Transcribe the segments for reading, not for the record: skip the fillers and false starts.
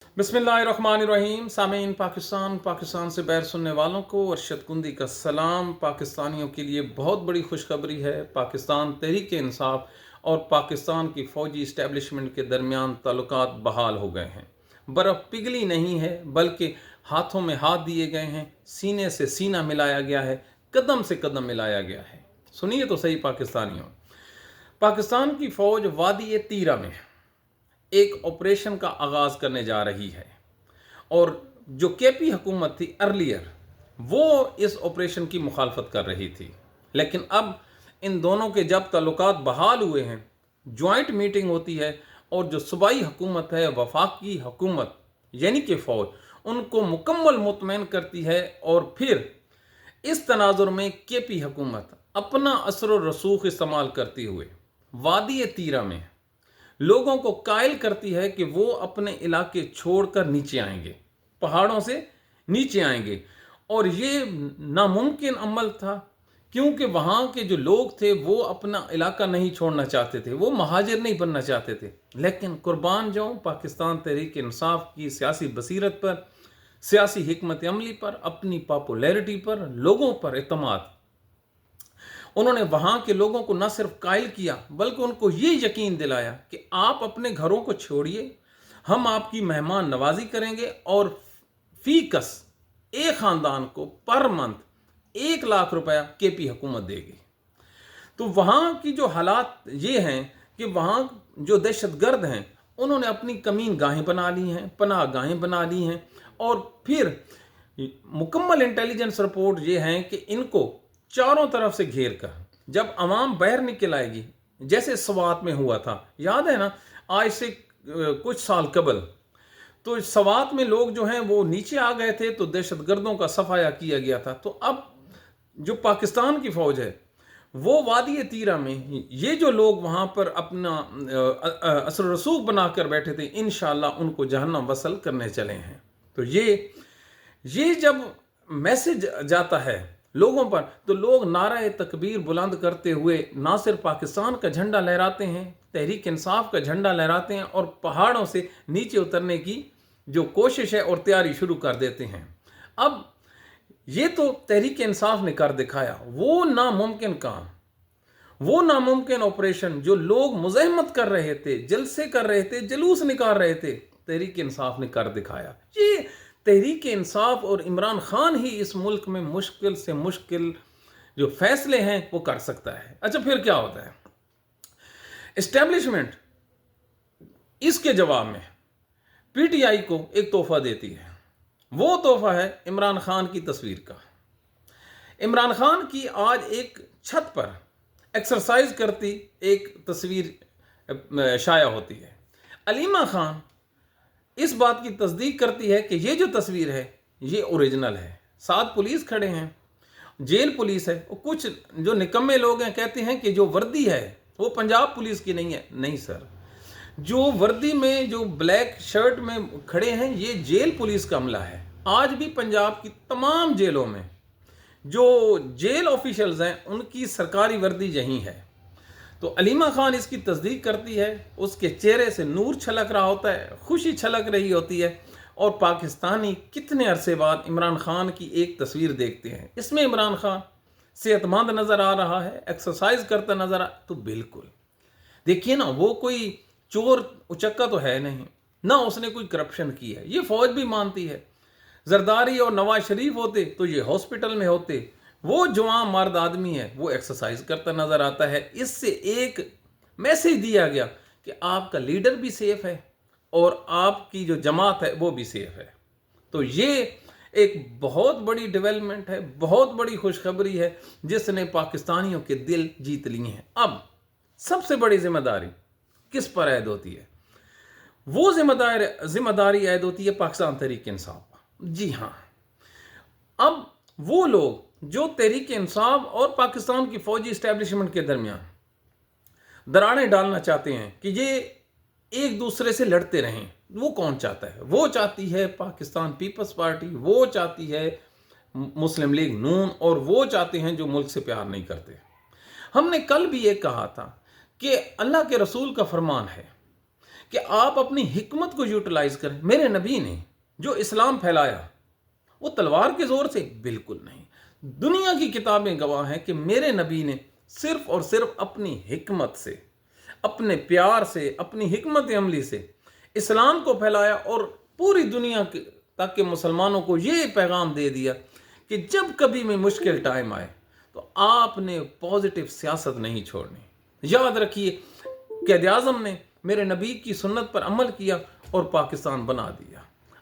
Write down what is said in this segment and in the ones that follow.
बिस्मिल्लाहिर्रहमानिर्रहीम। सामीन, पाकिस्तान से बैर सुनने वालों को अरशद कुंदी का सलाम। पाकिस्तानियों के लिए बहुत बड़ी खुशखबरी है। पाकिस्तान तहरीक इंसाफ और पाकिस्तान की फ़ौजी इस्टेब्लिशमेंट के दरमियान ताल्लुकात बहाल हो गए हैं। बर्फ़ पिघली नहीं है बल्कि हाथों में हाथ दिए गए हैं, सीने से सीना मिलाया गया है, कदम से कदम मिलाया गया है। सुनिए तो सही पाकिस्तानियों, पाकिस्तान की फ़ौज वादी तीरा में एक ऑपरेशन का आगाज़ करने जा रही है और जो केपी हुकूमत थी अर्लियर, वो इस ऑपरेशन की मुखालफत कर रही थी। लेकिन अब इन दोनों के जब ताल्लुकात बहाल हुए हैं, जॉइंट मीटिंग होती है और जो सूबाई हुकूमत है, वफाकी हुकूमत यानी कि फ़ौज, उनको मुकम्मल मुतमईन करती है और फिर इस तनाजुर में केपी हुकूमत अपना असर व रसूख इस्तेमाल करती हुए वादी तीरा में लोगों को कायल करती है कि वो अपने इलाके छोड़कर नीचे आएंगे, पहाड़ों से नीचे आएंगे। और ये नामुमकिन अमल था, क्योंकि वहाँ के जो लोग थे वो अपना इलाका नहीं छोड़ना चाहते थे, वो महाजिर नहीं बनना चाहते थे। लेकिन कुर्बान जाऊँ पाकिस्तान तहरीक इंसाफ की सियासी बसीरत पर, सियासी हिकमत अमली पर, अपनी पॉपुलैरिटी पर, लोगों पर एतमाद। उन्होंने वहाँ के लोगों को न सिर्फ कायल किया बल्कि उनको ये यकीन दिलाया कि आप अपने घरों को छोड़िए, हम आपकी मेहमान नवाजी करेंगे और फीकस एक ख़ानदान को पर मंथ 1 लाख रुपया केपी हुकूमत देगी। तो वहाँ की जो हालात ये हैं कि वहाँ जो दहशतगर्द हैं उन्होंने अपनी कमीन गाहें बना ली हैं, पनाह गाहें बना ली हैं। और फिर मुकम्मल इंटेलिजेंस रिपोर्ट ये है कि इनको चारों तरफ से घेर कर जब अवाम बाहर निकल आएगी, जैसे सवात में हुआ था, याद है ना, आज से कुछ साल कबल, तो सवात में लोग जो हैं वो नीचे आ गए थे तो दहशतगर्दों का सफाया किया गया था। तो अब जो पाकिस्तान की फ़ौज है वो वादी तीरा में ये जो लोग वहाँ पर अपना असर रसूख बना कर बैठे थे, इंशाअल्लाह उनको जहन्नम वसल करने चले हैं। तो ये जब मैसेज जाता है लोगों पर, तो लोग नारा तकबीर बुलंद करते हुए ना सिर्फ पाकिस्तान का झंडा लहराते हैं, तहरीक इंसाफ का झंडा लहराते हैं और पहाड़ों से नीचे उतरने की जो कोशिश है और तैयारी शुरू कर देते हैं। अब ये तो तहरीक इंसाफ ने कर दिखाया, वो नामुमकिन काम, वो नामुमकिन ऑपरेशन जो लोग मुज़ाहमत कर रहे थे, जलसे कर रहे थे, जुलूस निकाल रहे थे, तहरीक इंसाफ ने कर दिखाया। ये तहरीक इंसाफ और इमरान खान ही इस मुल्क में मुश्किल से मुश्किल जो फैसले हैं वो कर सकता है। अच्छा, फिर क्या होता है? इस्टेब्लिशमेंट इसके जवाब में पीटीआई को एक तोहफा देती है। वो तोहफा है इमरान खान की तस्वीर का। इमरान खान की आज एक छत पर एक्सरसाइज करती एक तस्वीर शाया होती है। अलीमा खान इस बात की तस्दीक करती है कि ये जो तस्वीर है ये ओरिजिनल है। 7 पुलिस खड़े हैं, जेल पुलिस है, और कुछ जो निकम्मे लोग हैं कहते हैं कि जो वर्दी है वो पंजाब पुलिस की नहीं है। नहीं सर, जो वर्दी में जो ब्लैक शर्ट में खड़े हैं ये जेल पुलिस का अमला है। आज भी पंजाब की तमाम जेलों में जो जेल ऑफिशियल्स हैं उनकी सरकारी वर्दी यही है। तो अलीमा खान इसकी तस्दीक करती है, उसके चेहरे से नूर छलक रहा होता है, खुशी छलक रही होती है। और पाकिस्तानी कितने अरसे बाद इमरान खान की एक तस्वीर देखते हैं, इसमें इमरान खान सेहतमंद नज़र आ रहा है, एक्सरसाइज करता नज़र आ, तो बिल्कुल देखिए ना, वो कोई चोर उचक्का तो है नहीं, ना उसने कोई करप्शन की है, ये फौज भी मानती है। जरदारी और नवाज शरीफ होते तो ये हॉस्पिटल में होते, वो जवान मर्द आदमी है, वो एक्सरसाइज करता नजर आता है। इससे एक मैसेज दिया गया कि आपका लीडर भी सेफ है और आपकी जो जमात है वो भी सेफ है। तो ये एक बहुत बड़ी डेवलपमेंट है, बहुत बड़ी खुशखबरी है जिसने पाकिस्तानियों के दिल जीत लिए हैं। अब सबसे बड़ी जिम्मेदारी किस पर ऐद होती है? वो जिम्मेदारी ऐद होती है पाकिस्तान तहरीक इंसाफ। जी हाँ, अब वो लोग जो तहरीक इंसाफ और पाकिस्तान की फौजी इस्टेब्लिशमेंट के दरमियान दरारें डालना चाहते हैं कि ये एक दूसरे से लड़ते रहें, वो कौन चाहता है? वो चाहती है पाकिस्तान पीपल्स पार्टी, वो चाहती है मुस्लिम लीग नून, और वो चाहते हैं जो मुल्क से प्यार नहीं करते। हमने कल भी ये कहा था कि अल्लाह के रसूल का फरमान है کہ آپ اپنی حکمت کو یوٹیلائز کریں. میرے نبی نے جو اسلام پھیلایا وہ تلوار کے زور سے؟ بالکل نہیں. دنیا کی کتابیں گواہ ہیں کہ میرے نبی نے صرف اور صرف اپنی حکمت سے، اپنے پیار سے، اپنی حکمت عملی سے اسلام کو پھیلایا، اور پوری دنیا تک کے مسلمانوں کو یہ پیغام دے دیا کہ جب کبھی میں مشکل ٹائم آئے تو آپ نے پازیٹیو سیاست نہیں چھوڑنی. یاد رکھیے، قائد اعظم نے میرے نبی کی سنت پر عمل کیا اور پاکستان بنا دیا.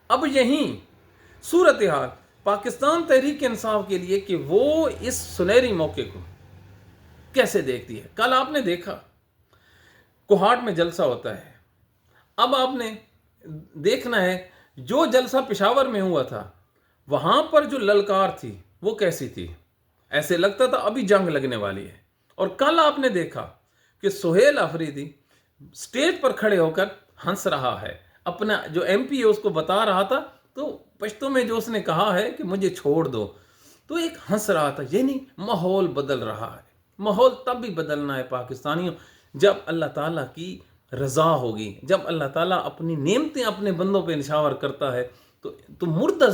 اب یہیں صورتحال پاکستان تحریک انصاف کے لیے کہ وہ اس سنہری موقع کو کیسے دیکھتی ہے. کل آپ نے دیکھا کوہاٹ میں جلسہ ہوتا ہے. اب آپ نے دیکھنا ہے جو جلسہ پشاور میں ہوا تھا وہاں پر جو للکار تھی وہ کیسی تھی. ایسے لگتا تھا ابھی جنگ لگنے والی ہے. اور کل آپ نے دیکھا کہ سہیل آفریدی سٹیج پر کھڑے ہو کر ہنس رہا ہے، اپنا جو ایم پی ہے اس کو بتا رہا تھا، تو پشتو میں جو اس نے کہا ہے کہ مجھے چھوڑ دو، تو ایک ہنس رہا تھا. یہ نہیں، ماحول بدل رہا ہے. ماحول تب بھی بدلنا ہے پاکستانیوں جب اللہ تعالیٰ کی رضا ہوگی، جب اللہ تعالیٰ اپنی نعمتیں اپنے بندوں پہ نشاور کرتا ہے تو مردہ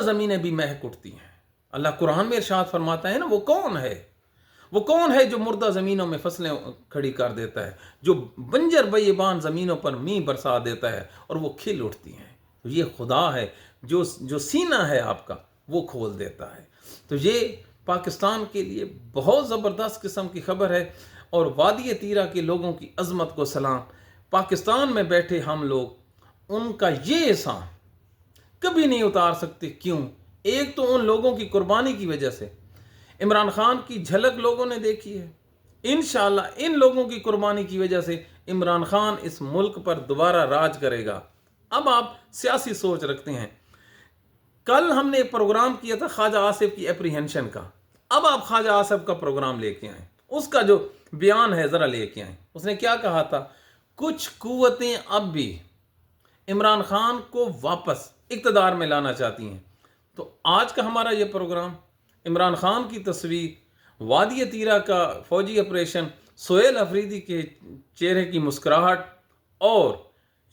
زمینیں بھی مہک اٹھتی ہیں. اللہ قرآن میں ارشاد فرماتا ہے نا، وہ کون ہے جو مردہ زمینوں میں فصلیں کھڑی کر دیتا ہے، جو بنجر بیابان زمینوں پر میਂہ برسا دیتا ہے اور وہ کھل اٹھتی ہیں. یہ خدا ہے جو سینہ ہے آپ کا وہ کھول دیتا ہے. تو یہ پاکستان کے لیے بہت زبردست قسم کی خبر ہے. اور وادی تیرا کے لوگوں کی عظمت کو سلام. پاکستان میں بیٹھے ہم لوگ ان کا یہ احسان کبھی نہیں اتار سکتے. کیوں؟ ایک تو ان لوگوں کی قربانی کی وجہ سے. عمران خان کی جھلک لوگوں نے دیکھی ہے. انشاءاللہ ان لوگوں کی قربانی کی وجہ سے عمران خان اس ملک پر دوبارہ راج کرے گا. اب آپ سیاسی سوچ رکھتے ہیں. کل ہم نے ایک پروگرام کیا تھا خواجہ آصف کی اپریہنشن کا. اب آپ خواجہ آصف کا پروگرام لے کے آئیں، اس کا جو بیان ہے ذرا لے کے آئیں. اس نے کیا کہا تھا؟ کچھ قوتیں اب بھی عمران خان کو واپس اقتدار میں لانا چاہتی ہیں. تو آج کا ہمارا یہ پروگرام عمران خان کی تصویر، وادی تیرا کا فوجی آپریشن، سہیل آفریدی کے چہرے کی مسکراہٹ، اور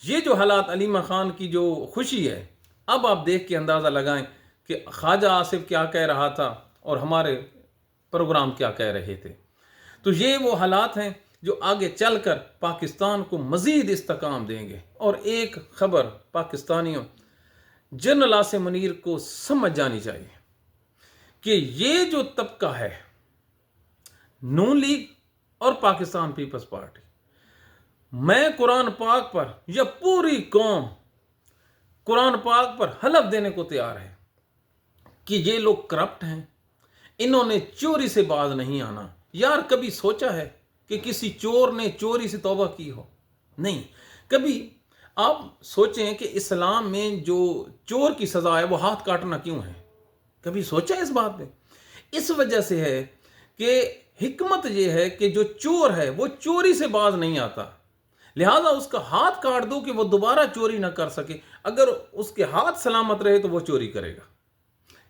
یہ جو حالات علیمہ خان کی جو خوشی ہے. اب آپ دیکھ کے اندازہ لگائیں کہ خواجہ آصف کیا کہہ رہا تھا اور ہمارے پروگرام کیا کہہ رہے تھے. تو یہ وہ حالات ہیں جو آگے چل کر پاکستان کو مزید استحکام دیں گے. اور ایک خبر پاکستانیوں، جنرل عاصم منیر کو سمجھ جانی چاہیے کہ یہ جو طبقہ ہے نون لیگ اور پاکستان پیپلز پارٹی، میں قرآن پاک پر یا پوری قوم قرآن پاک پر حلف دینے کو تیار ہے کہ یہ لوگ کرپٹ ہیں. انہوں نے چوری سے باز نہیں آنا. یار کبھی سوچا ہے کہ کسی چور نے چوری سے توبہ کی ہو؟ نہیں. کبھی آپ سوچیں کہ اسلام میں جو چور کی سزا ہے وہ ہاتھ کاٹنا کیوں ہے؟ کبھی سوچا اس بات پہ؟ اس وجہ سے ہے کہ حکمت یہ ہے کہ جو چور ہے وہ چوری سے باز نہیں آتا، لہذا اس کا ہاتھ کاٹ دو کہ وہ دوبارہ چوری نہ کر سکے. اگر اس کے ہاتھ سلامت رہے تو وہ چوری کرے گا.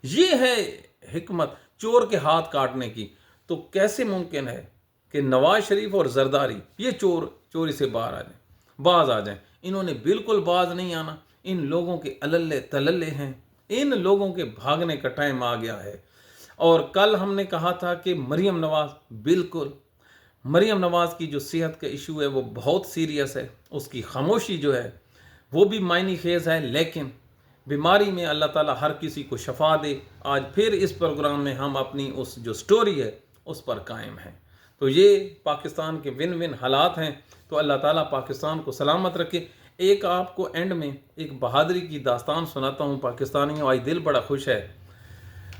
یہ ہے حکمت چور کے ہاتھ کاٹنے کی. تو کیسے ممکن ہے کہ نواز شریف اور زرداری یہ چوری سے باز آ جائیں؟ انہوں نے بالکل باز نہیں آنا. ان لوگوں کے اللے تللے ہیں. ان لوگوں کے بھاگنے کا ٹائم آ گیا ہے. اور کل ہم نے کہا تھا کہ مریم نواز کی جو صحت کا ایشو ہے وہ بہت سیریس ہے. اس کی خاموشی جو ہے وہ بھی معنی خیز ہے، لیکن بیماری میں اللہ تعالیٰ ہر کسی کو شفا دے. آج پھر اس پروگرام میں ہم اپنی اس جو سٹوری ہے اس پر قائم ہیں. تو یہ پاکستان کے ون حالات ہیں. تو اللہ تعالیٰ پاکستان کو سلامت رکھے. ایک آپ کو اینڈ میں ایک بہادری کی داستان سناتا ہوں پاکستانیوں. آج دل بڑا خوش ہے.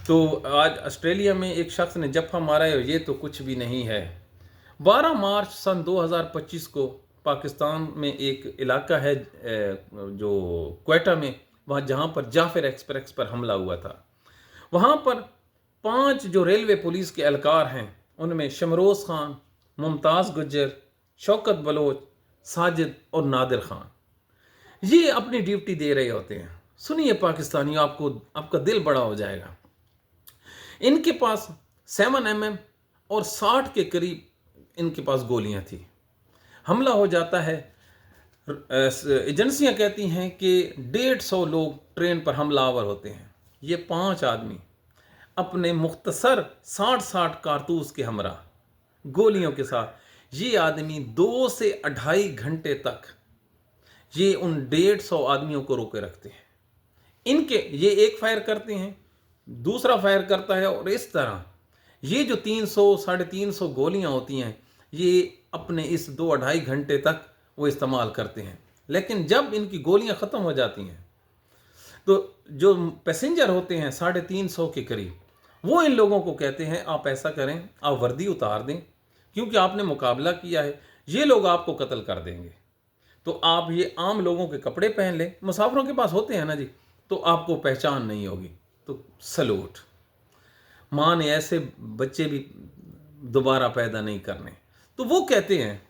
تو آج آسٹریلیا میں ایک شخص نے جپھا مارا ہے، اور یہ تو کچھ بھی نہیں ہے. 12 مارچ سن 2025 کو پاکستان میں ایک علاقہ ہے جو کوئٹہ میں، وہاں جہاں پر جعفر ایکسپریس پر حملہ ہوا تھا، وہاں پر 5 جو ریلوے پولیس کے اہلکار ہیں ان میں شمروز خان، ممتاز گجر، شوکت بلوچ، ساجد اور نادر خان یہ اپنی ڈیوٹی دے رہے ہوتے ہیں. سنیے پاکستانیوں، آپ کا دل بڑا ہو جائے گا. ان کے پاس 7mm اور 60 کے قریب ان کے پاس گولیاں تھیں. हमला हो जाता है। एजेंसियां कहती हैं कि 150 लोग ट्रेन पर हमलावर होते हैं। ये 5 आदमी अपने मुख्तसर 60-60 कारतूस के हमरा गोलियों के साथ, ये आदमी 2 से 2.5 घंटे तक ये उन 150 आदमियों को रोके रखते हैं। इनके ये एक फायर करते हैं, दूसरा फायर करता है, और इस तरह ये जो 300-350 गोलियां होती हैं ये अपने इस 2-2.5 घंटे तक वो इस्तेमाल करते हैं। लेकिन जब इनकी गोलियां ख़त्म हो जाती हैं तो जो पैसेंजर होते हैं 350 के करीब, वो इन लोगों को कहते हैं आप ऐसा करें, आप वर्दी उतार दें, क्योंकि आपने मुकाबला किया है, ये लोग आपको कत्ल कर देंगे, तो आप ये आम लोगों के कपड़े पहन लें। मुसाफिरों के पास होते हैं ना जी, तो आपको पहचान नहीं होगी। तो सलूट, माँ ने ऐसे बच्चे भी दोबारा पैदा नहीं करने। तो वो कहते हैं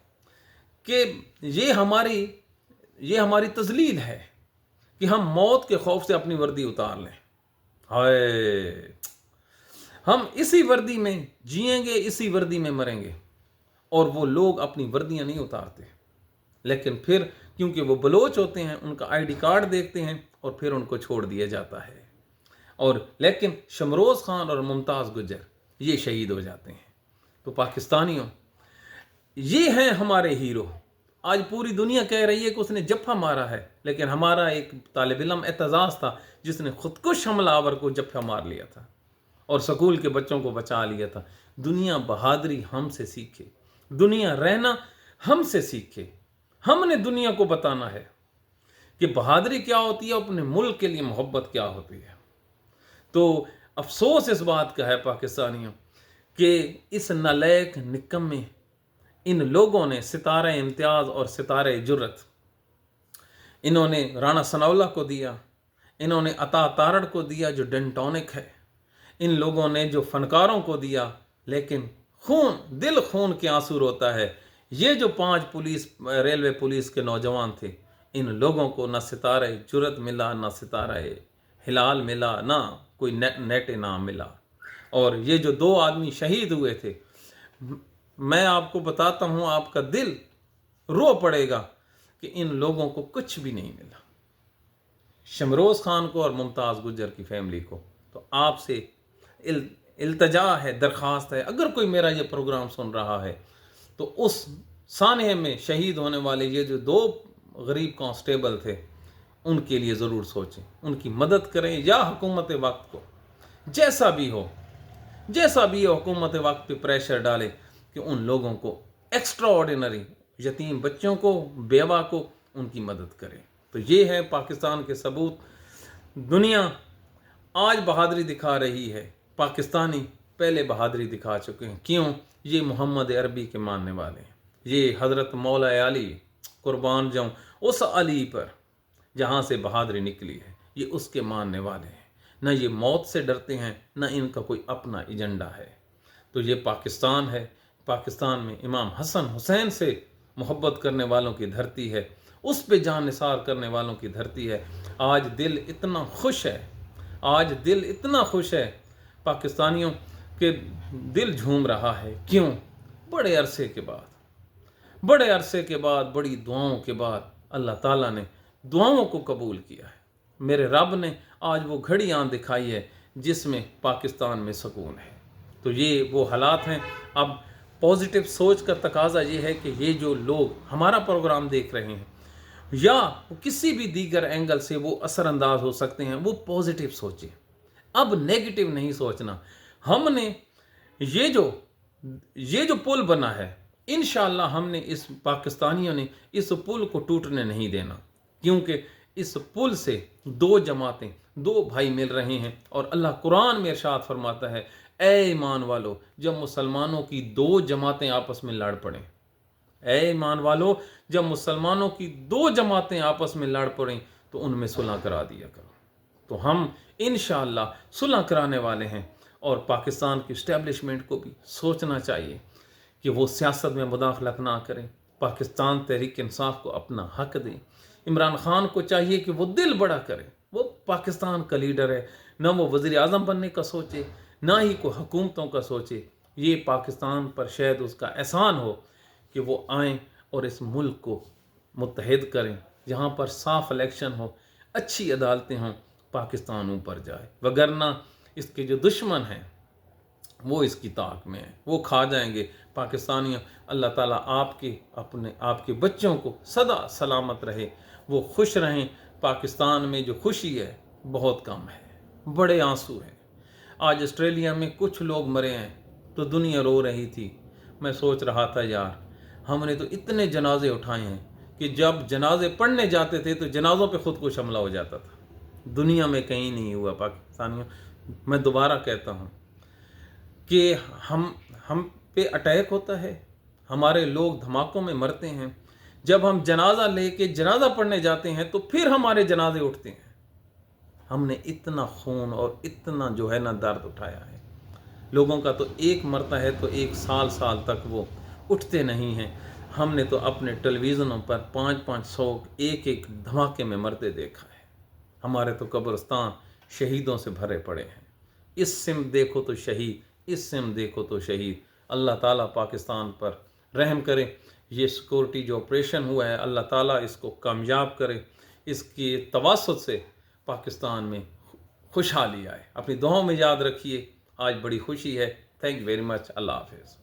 कि ये हमारी तजलील है कि हम मौत के खौफ से अपनी वर्दी उतार लें। हाय, हम इसी वर्दी में जिएंगे, इसी वर्दी में मरेंगे। और वो लोग अपनी वर्दियां नहीं उतारते, लेकिन फिर क्योंकि वो बलोच होते हैं, उनका आईडी कार्ड देखते हैं और फिर उनको छोड़ दिया जाता है। और लेकिन शमरोज़ खान और मुमताज़ गुजर ये शहीद हो जाते हैं। तो पाकिस्तानियों, ये हैं हमारे हीरो। आज पूरी दुनिया कह रही है कि उसने जफ्फा मारा है, लेकिन हमारा एक तालिब इल्म एतजाज़ था जिसने खुदकुश हमलावर को जफ्फा मार लिया था और स्कूल के बच्चों को बचा लिया था। दुनिया बहादुरी हमसे सीखे, दुनिया रहना हमसे सीखे। हमने दुनिया को बताना है कि बहादुरी क्या होती है, अपने मुल्क के लिए मोहब्बत क्या होती है। तो अफसोस इस बात का है पाकिस्तानियों कि इस नालायक निकम्मे इन लोगों ने सितारे इम्तियाज़ और सितारे जुर्रत इन्होंने राणा सनाउल्लाह को दिया, इन्होंने अता तारड़ को दिया जो डेंटोनिक है, इन लोगों ने जो फनकारों को दिया, लेकिन दिल खून के आंसू रोता है। ये जो 5 रेलवे पुलिस के नौजवान थे, इन लोगों को ना सितारे जुर्रत मिला, ना सितारे हिलाल मिला, ना कोई नेट इनाम मिला। और ये जो 2 आदमी शहीद हुए थे, मैं आपको बताता हूँ, आपका दिल रो पड़ेगा कि इन लोगों को कुछ भी नहीं मिला, शमरोज़ खान को और मुमताज़ गुजर की फैमिली को। तो आपसे इल्तजा है, दरख्वास्त है, अगर कोई मेरा ये प्रोग्राम सुन रहा है तो उस सानहे में शहीद होने वाले ये जो 2 गरीब कांस्टेबल थे, उनके लिए ज़रूर सोचें, उनकी मदद करें, या हुकूमत वक्त को जैसा भी हो हुकूमत वक्त पे प्रेशर डाले कि उन लोगों को एक्स्ट्रा ऑर्डिनरी यतीम बच्चों को, बेवा को उनकी मदद करें। तो ये है पाकिस्तान के सबूत। दुनिया आज बहादुरी दिखा रही है, पाकिस्तानी पहले बहादुरी दिखा चुके हैं। क्यों? ये मोहम्मद अरबी के मानने वाले हैं, ये हज़रत मौला अली, कुर्बान जाऊँ उस अली पर जहाँ से बहादुरी निकली है, ये उसके मानने वाले हैं। न ये मौत से डरते हैं, न इनका कोई अपना एजेंडा है। तो ये पाकिस्तान है, पाकिस्तान में इमाम हसन हुसैन से मोहब्बत करने वालों की धरती है, उस पे जान निसार करने वालों की धरती है। आज दिल इतना खुश है, आज दिल इतना खुश है पाकिस्तानियों के दिल झूम रहा है। क्यों? बड़े अरसे के बाद, बड़ी दुआओं के बाद अल्लाह ताला ने दुआओं को कबूल किया है। मेरे रब ने आज वो घड़ी आन दिखाई है जिसमें पाकिस्तान में सुकून है। तो ये वो हालात हैं। अब पॉजिटिव सोच का तकाजा ये है कि ये जो लोग हमारा प्रोग्राम देख रहे हैं या किसी भी दीगर एंगल से वो असरअंदाज हो सकते हैं, वो पॉजिटिव सोचें, अब नेगेटिव नहीं सोचना। हमने ये जो पुल बना है, इंशाअल्लाह हमने इस पाकिस्तानियों ने इस पुल को टूटने नहीं देना, क्योंकि इस पुल से 2 जमातें, 2 भाई मिल रहे हैं। और अल्लाह कुरान में इरशाद फरमाता है, ए ईमान वालों, जब मुसलमानों की 2 जमातें आपस में लड़ पड़ें, ए ईमान वालों, जब मुसलमानों की 2 जमातें आपस में लड़ पड़ें तो उनमें सुलह करा दिया करो। तो हम इंशाअल्लाह सुलह कराने वाले हैं। और पाकिस्तान की इस्टेब्लिशमेंट को भी सोचना चाहिए कि वो सियासत में मुदाखलत ना करें, पाकिस्तान तहरीक इंसाफ को अपना हक दें। इमरान खान को चाहिए कि वो दिल बड़ा करे, वो पाकिस्तान का लीडर है, ना वो वज़ीर आज़म बनने का सोचे, ना ही कोई हुकूमतों का सोचे। ये पाकिस्तान पर शायद उसका एहसान हो कि वो आएँ اور اس ملک کو متحد کریں، جہاں پر صاف الیکشن ہو، اچھی عدالتیں ہوں، پاکستان اوپر جائے، وگرنہ اس کے جو دشمن ہیں وہ اس کی طاق میں ہیں، وہ کھا جائیں گے پاکستانیوں۔ اللہ تعالیٰ آپ کے بچوں کو سدا سلامت رہے، وہ خوش رہیں۔ پاکستان میں جو خوشی ہے بہت کم ہے، بڑے آنسو ہیں۔ آج آسٹریلیا میں کچھ لوگ مرے ہیں تو دنیا رو رہی تھی۔ میں سوچ رہا تھا یار، ہم نے تو اتنے جنازے اٹھائے ہیں کہ جب جنازے پڑھنے جاتے تھے تو جنازوں پہ خود کش حملہ ہو جاتا تھا۔ دنیا میں کہیں نہیں ہوا پاکستانیوں۔ میں دوبارہ کہتا ہوں کہ ہم پہ اٹیک ہوتا ہے، ہمارے لوگ دھماکوں میں مرتے ہیں، جب ہم جنازہ لے کے جنازہ پڑھنے جاتے ہیں تو پھر ہمارے جنازے اٹھتے ہیں۔ ہم نے اتنا خون اور اتنا جو ہے نا درد اٹھایا ہے، لوگوں کا تو ایک مرتا ہے تو ایک سال تک وہ اٹھتے نہیں ہیں۔ ہم نے تو اپنے ٹیلی ویژنوں پر 500 ایک دھماکے میں مرتے دیکھا ہے۔ ہمارے تو قبرستان شہیدوں سے بھرے پڑے ہیں۔ اس سمت دیکھو تو شہید، اس سمت دیکھو تو شہید۔ اللہ تعالیٰ پاکستان پر رحم کرے۔ یہ سیکورٹی جو آپریشن ہوا ہے، اللہ تعالیٰ اس کو کامیاب کرے، اس کی تواسط سے پاکستان میں خوشحالی آئے۔ اپنی دعاؤں میں یاد رکھیے، آج بڑی خوشی ہے۔ Thank you very much. اللہ حافظ۔